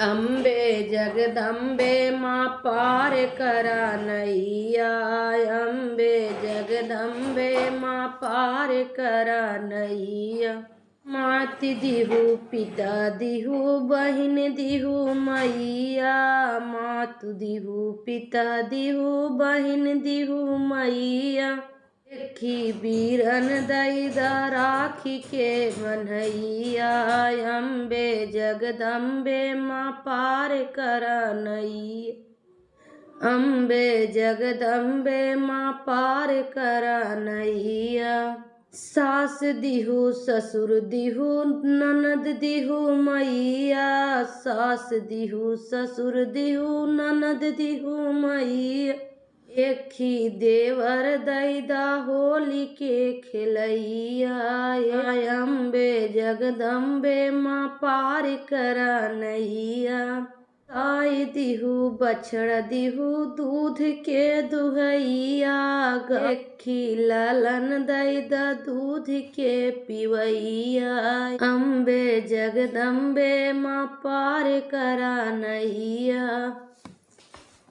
अम्बे जगदम्बे माँ पार करा नैया। अम्बे जगदम्बे माँ पार करा नैया। मात दिहु पिता दिहु बहिन दिहु मैया। मात दिहु पिता दिहु बहिन दिहु मैया। देखी बीरन दैदा राखी के बनैया। अम्बे जगदम्बे माँ पार करा नैया। अम्बे जगदम्बे माँ पार करा नैया। सास दिहु ससुर दिहु ननद दिहु मैया। सास दिहु ससुर दिहु ननद दिहु मैया। एखी देवर दैदा होली के खिलैया। अम्बे जगदम्बे माँ पार करा नैया। गाय दिहु बछड़ा दिहु दूध के दुहैया। गखी ललन दैदा दूध के पिवैया। अम्बे जगदम्बे माँ पार करा नैया।